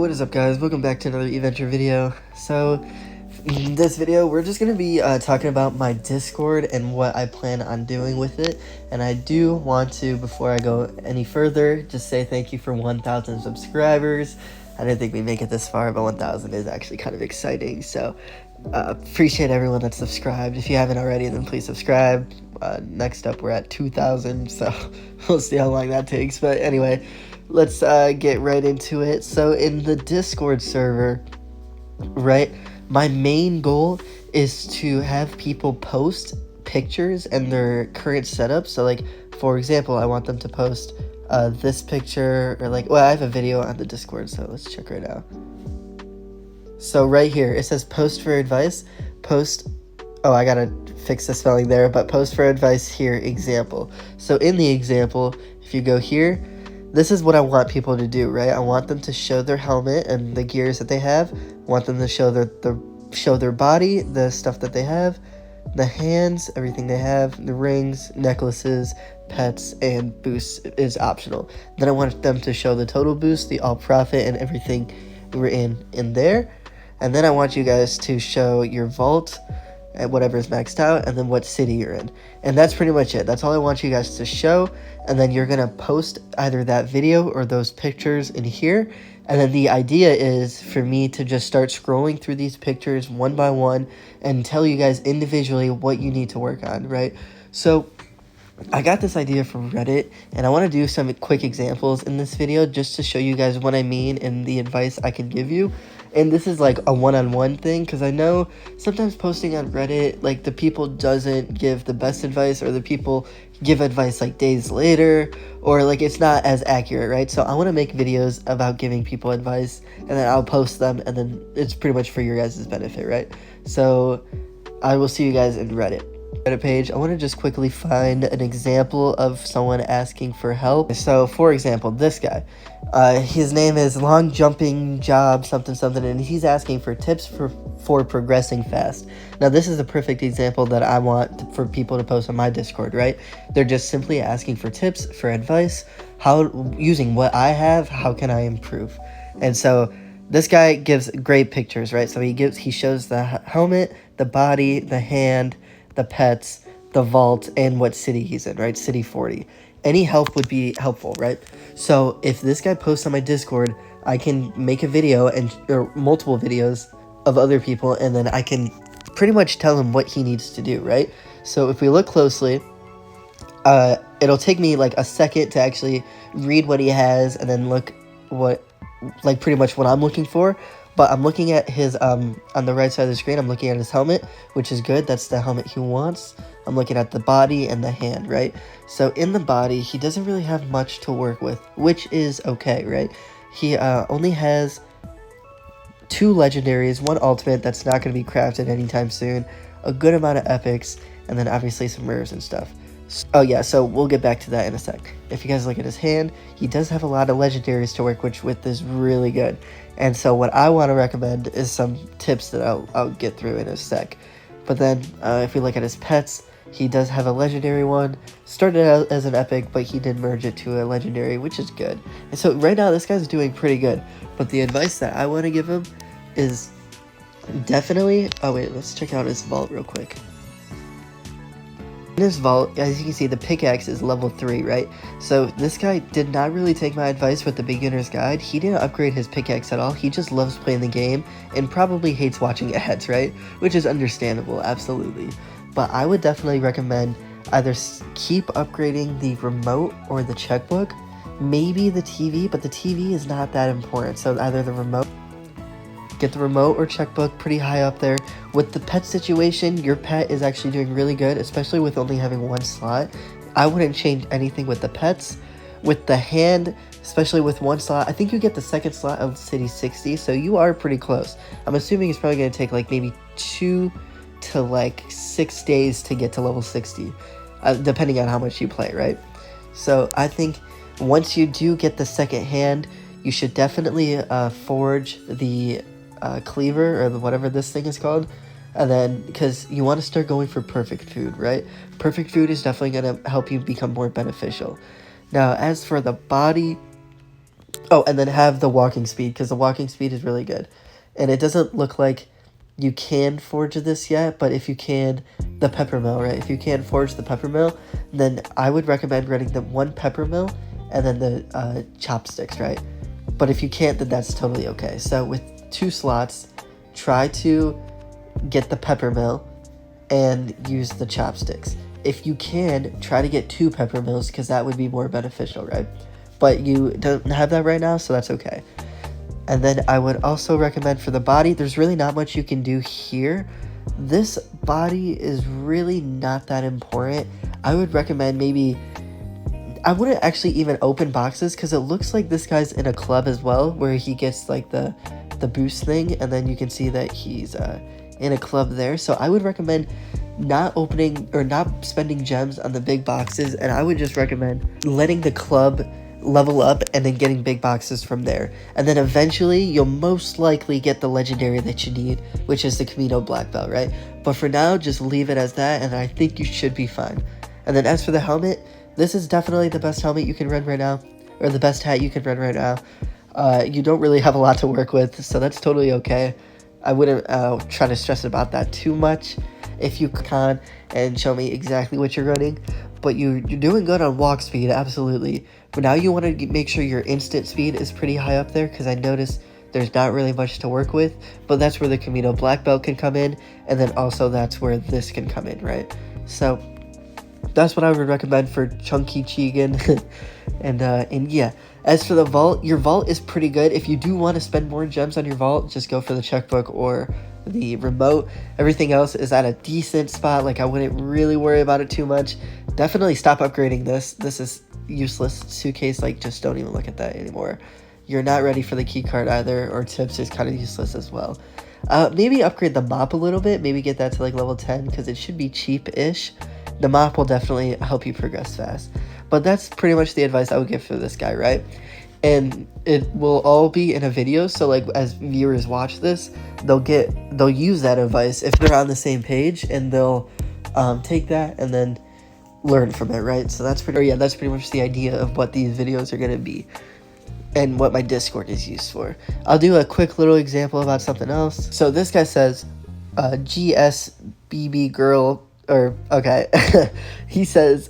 What is up, guys? Welcome back to another Eatventure video. So in this video we're just going to be talking about my Discord and what I plan on doing with it. And I do want to, before I go any further, just say thank you for 1,000 subscribers. I didn't think we'd make it this far, but 1,000 is actually kind of exciting. So appreciate everyone that's subscribed. If you haven't already, then please subscribe. Next up we're at 2,000, so we'll see how long that takes. But anyway, let's get right into it. So in the Discord server, right, my main goal is to have people post pictures and their current setup. So like, for example, I want them to post this picture, or like, well, I have a video on the Discord, so let's check right now. So right here it says post for advice, post, oh, I gotta fix the spelling there, but post for advice here, example. So in the example, if you go here, this is what I want people to do, right? I want them to show their helmet and the gears that they have. I want them to show their body, the stuff that they have, the hands, everything they have, the rings, necklaces, pets, and boosts is optional. Then I want them to show the total boost, the all profit, and everything written in there. And then I want you guys to show your vault at whatever's maxed out, and then what city you're in. And that's pretty much it. That's all I want you guys to show. And then you're gonna post either that video or those pictures in here. And then the idea is for me to just start scrolling through these pictures one by one and tell you guys individually what you need to work on, right? So I got this idea from Reddit, and I want to do some quick examples in this video just to show you guys what I mean and the advice I can give you. And this is like a one-on-one thing, because I know sometimes posting on Reddit, like, the people doesn't give the best advice, or the people give advice like days later, or like it's not as accurate, right? So I want to make videos about giving people advice, and then I'll post them, and then it's pretty much for your guys' benefit, right? So I will see you guys in Reddit page. I want to just quickly find an example of someone asking for help. So for example, this guy, his name is long jumping job something something, and he's asking for tips for progressing fast. Now this is a perfect example that I want for people to post on my Discord, right? They're just simply asking for tips, for advice, how, using what I have, how can I improve? And so this guy gives great pictures, right? So he shows the helmet, the body, the hand, the pets, the vault, and what city he's in, right? City 40. Any help would be helpful, right? So if this guy posts on my Discord, I can make a video or multiple videos of other people, and then I can pretty much tell him what he needs to do, right? So if we look closely, it'll take me like a second to actually read what he has and then look like pretty much what I'm looking for. But I'm looking at his, on the right side of the screen, I'm looking at his helmet, which is good. That's the helmet he wants. I'm looking at the body and the hand, right? So in the body, he doesn't really have much to work with, which is okay, right? He only has 2 legendaries, 1 ultimate that's not going to be crafted anytime soon, a good amount of epics, and then obviously some rares and stuff. Oh yeah, so we'll get back to that in a sec. If you guys look at his hand, he does have a lot of legendaries to work with is really good. And so what I want to recommend is some tips that I'll get through in a sec. But then if we look at his pets, he does have a legendary one. Started out as an epic, but he did merge it to a legendary, which is good. And so right now this guy's doing pretty good. But the advice that I want to give him is definitely... Oh wait, let's check out his vault real quick. In his vault, as you can see, the pickaxe is level 3, right? So this guy did not really take my advice with the beginner's guide. He didn't upgrade his pickaxe at all. He just loves playing the game and probably hates watching ads, right? Which is understandable, absolutely. But I would definitely recommend either keep upgrading the remote or the checkbook, maybe the TV, but the TV is not that important. So either the remote, get the remote or checkbook pretty high up there. With the pet situation, your pet is actually doing really good, especially with only having 1 slot. I wouldn't change anything with the pets. With the hand, especially with 1 slot, I think you get the 2nd slot of City 60, so you are pretty close. I'm assuming it's probably going to take like maybe 2 to like 6 days to get to level 60, depending on how much you play, right? So I think once you do get the 2nd hand, you should definitely forge the cleaver, or whatever this thing is called, and then because you want to start going for perfect food, right? Perfect food is definitely going to help you become more beneficial. Now as for the body, Oh, and then have the walking speed, because the walking speed is really good. And it doesn't look like you can forge this yet, but if you can, the peppermill, right? If you can forge the peppermill, then I would recommend running the one peppermill and then the chopsticks, right? But if you can't, then that's totally okay. So with 2 slots, try to get the peppermill and use the chopsticks. If you can, try to get 2 peppermills, because that would be more beneficial, right? But you don't have that right now, so that's okay. And then I would also recommend for the body, there's really not much you can do here. This body is really not that important. I would recommend maybe, I wouldn't actually even open boxes, because it looks like this guy's in a club as well, where he gets like the boost thing, and then you can see that he's in a club there. So I would recommend not opening or not spending gems on the big boxes, and I would just recommend letting the club level up and then getting big boxes from there. And then eventually you'll most likely get the legendary that you need, which is the Camino Black Belt, right? But for now, just leave it as that, and I think you should be fine. And then as for the helmet, this is definitely the best helmet you can run right now, or the best hat you can run right now. You don't really have a lot to work with, so that's totally okay. I wouldn't try to stress about that too much. If you can, and show me exactly what you're running. But you're doing good on walk speed, absolutely. But now you want to make sure your instant speed is pretty high up there, because I noticed there's not really much to work with. But that's where the Camino Black Belt can come in, and then also that's where this can come in, right? So that's what I would recommend for Chunky Chigan. and yeah, as for the vault, your vault is pretty good. If you do want to spend more gems on your vault, just go for the checkbook or the remote. Everything else is at a decent spot. Like, I wouldn't really worry about it too much. Definitely stop upgrading this. This is useless suitcase. Like, just don't even look at that anymore. You're not ready for the key card either, or tips is kind of useless as well. Maybe upgrade the mop a little bit. Maybe get that to like level 10, because it should be cheap-ish. The mop will definitely help you progress fast. But that's pretty much the advice I would give for this guy, right? And it will all be in a video, so like as viewers watch this, they'll use that advice if they're on the same page, and they'll take that and then learn from it, right? So that's pretty much the idea of what these videos are gonna be, and what my Discord is used for. I'll do a quick little example about something else. So this guy says, GSBB girl, or okay, he says,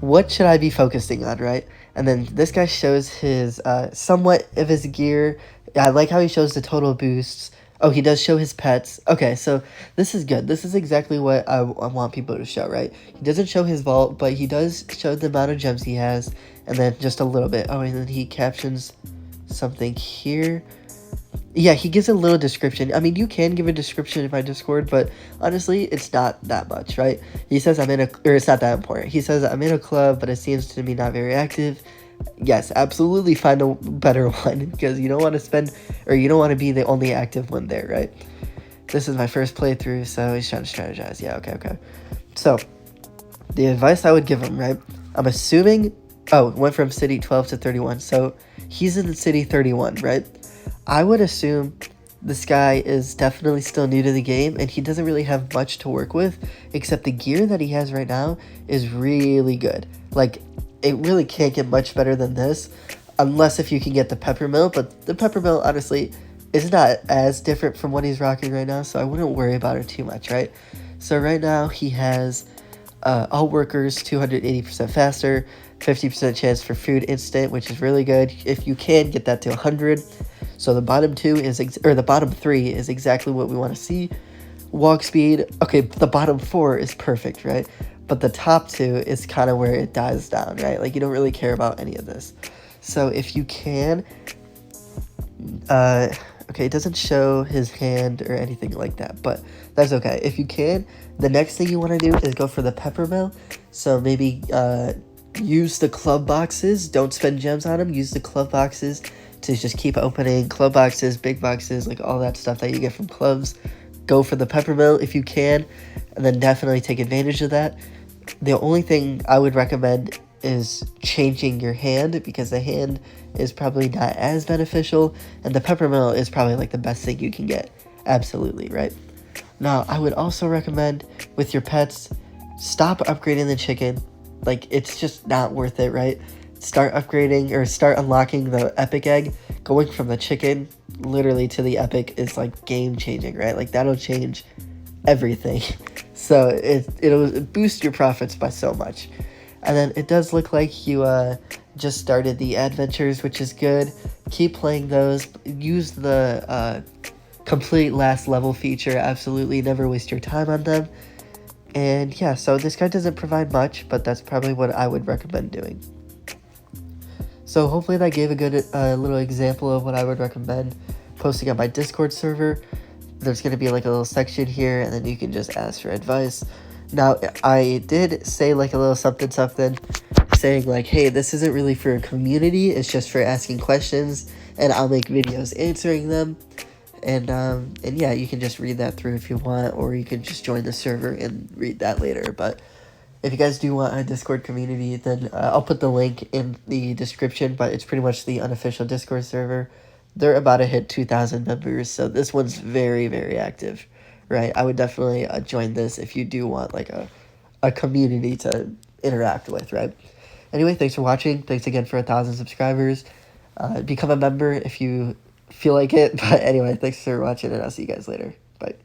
what should I be focusing on, right? And then this guy shows his, somewhat of his gear. I like how he shows the total boosts. Oh, he does show his pets. Okay, so this is good. This is exactly what I want people to show, right? He doesn't show his vault, but he does show the amount of gems he has, and then just a little bit. Oh, and then he captions something here. Yeah, he gives a little description. I mean, you can give a description in my Discord, but honestly, it's not that much, right? He says it's not that important. He says, I'm in a club, but it seems to me not very active. Yes, absolutely find a better one, because you don't want to spend, or you don't want to be the only active one there, right? This is my first playthrough, so he's trying to strategize. Yeah, okay. So, the advice I would give him, right? I'm assuming, went from city 12 to 31, so he's in city 31, right? I would assume this guy is definitely still new to the game, and he doesn't really have much to work with, except the gear that he has right now is really good. Like, it really can't get much better than this, unless if you can get the peppermill, but the peppermill, honestly, is not as different from what he's rocking right now, so I wouldn't worry about it too much, right? So right now, he has all workers 280% faster, 50% chance for food instant, which is really good. If you can, get that to 100. So the bottom the bottom 3 is exactly what we want to see. Walk speed, okay, the bottom 4 is perfect, right? But the top 2 is kind of where it dies down, right? Like, you don't really care about any of this. So if you can, okay, it doesn't show his hand or anything like that, but that's okay. If you can, the next thing you want to do is go for the peppermill. So maybe use the club boxes. Don't spend gems on them. Use the club boxes to just keep opening club boxes, big boxes, like all that stuff that you get from clubs. Go for the peppermill if you can, and then definitely take advantage of that. The only thing I would recommend is changing your hand, because the hand is probably not as beneficial, and the peppermill is probably like the best thing you can get. Absolutely, right? Now, I would also recommend with your pets, stop upgrading the chicken. Like, it's just not worth it, right? start upgrading or start unlocking the epic egg, going from the chicken literally to the epic is like game changing, right? Like that'll change everything. So it'll boost your profits by so much. And then it does look like you just started the adventures, which is good. Keep playing those. Use the complete last level feature. Absolutely never waste your time on them. And yeah, so this guide doesn't provide much, but that's probably what I would recommend doing. So hopefully that gave a good little example of what I would recommend posting on my Discord server. There's going to be like a little section here, and then you can just ask for advice. Now, I did say like a little something saying like, hey, this isn't really for a community, it's just for asking questions, and I'll make videos answering them. And yeah, you can just read that through if you want, or you can just join the server and read that later. But if you guys do want a Discord community, then I'll put the link in the description, but it's pretty much the unofficial Discord server. They're about to hit 2,000 members, so this one's very, very active, right? I would definitely join this if you do want like a community to interact with, right? Anyway, thanks for watching. Thanks again for 1,000 subscribers. Become a member if you feel like it. But anyway, thanks for watching, and I'll see you guys later. Bye.